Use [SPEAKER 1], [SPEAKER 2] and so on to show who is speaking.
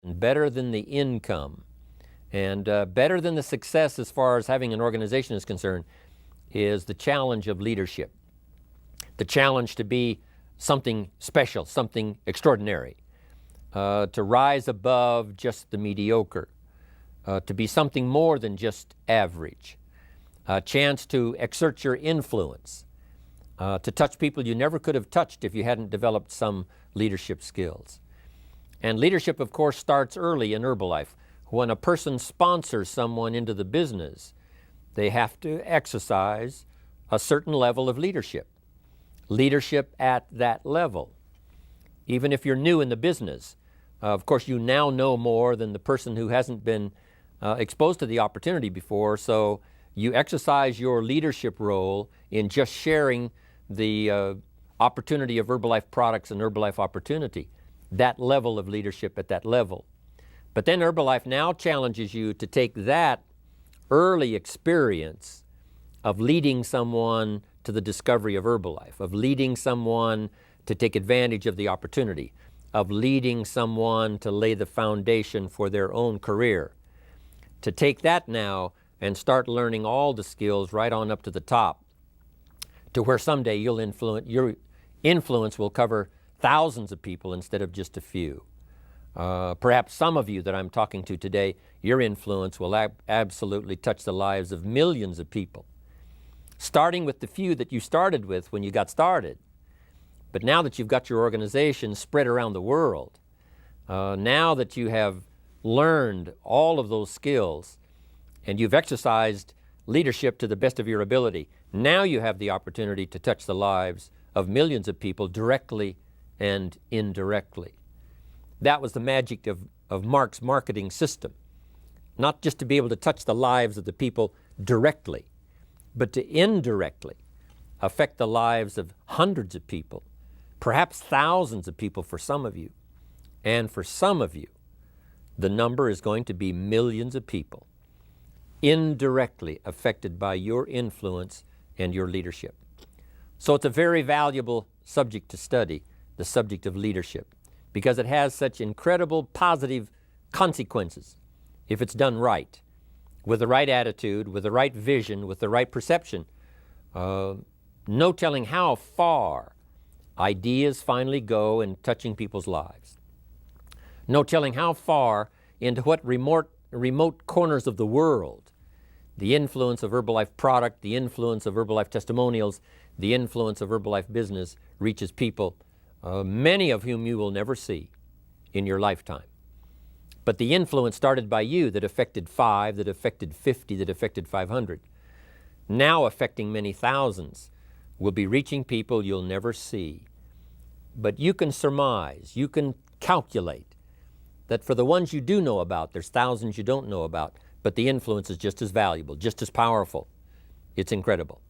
[SPEAKER 1] better than the income, and better than the success as far as having an organization is concerned, is the challenge of leadership. The challenge to be something special, something extraordinary, to rise above just the mediocre, to be something more than just average, a chance to exert your influence, to touch people you never could have touched if you hadn't developed some leadership skills. And leadership, of course, starts early in Herbalife. When a person sponsors someone into the business, they have to exercise a certain level of leadership. Leadership at that level. Even if you're new in the business, of course, you now know more than the person who hasn't been exposed to the opportunity before, so you exercise your leadership role in just sharing the opportunity of Herbalife products and Herbalife opportunity. That level of leadership at that level. But then Herbalife now challenges you to take that early experience of leading someone to the discovery of Herbalife, of leading someone to take advantage of the opportunity, of leading someone to lay the foundation for their own career. To take that now and start learning all the skills right on up to the top, to where someday your influence will cover thousands of people instead of just a few. Perhaps some of you that I'm talking to today, your influence will absolutely touch the lives of millions of people, starting with the few that you started with when you got started. But now that you've got your organization spread around the world, now that you have learned all of those skills and you've exercised leadership to the best of your ability, now you have the opportunity to touch the lives of millions of people directly and indirectly. That was the magic of Mark's marketing system. Not just to be able to touch the lives of the people directly, but to indirectly affect the lives of hundreds of people, perhaps thousands of people for some of you. And for some of you, the number is going to be millions of people indirectly affected by your influence and your leadership. So it's a very valuable subject to study, the subject of leadership, because it has such incredible positive consequences if it's done right, with the right attitude, with the right vision, with the right perception. No telling how far ideas finally go in touching people's lives. No telling how far into what remote corners of the world the influence of Herbalife product, the influence of Herbalife testimonials, the influence of Herbalife business reaches people, many of whom you will never see in your lifetime. But the influence started by you that affected 5, that affected 50, that affected 500, now affecting many thousands, will be reaching people you'll never see. But you can surmise, you can calculate that for the ones you do know about, there's thousands you don't know about, but the influence is just as valuable, just as powerful. It's incredible.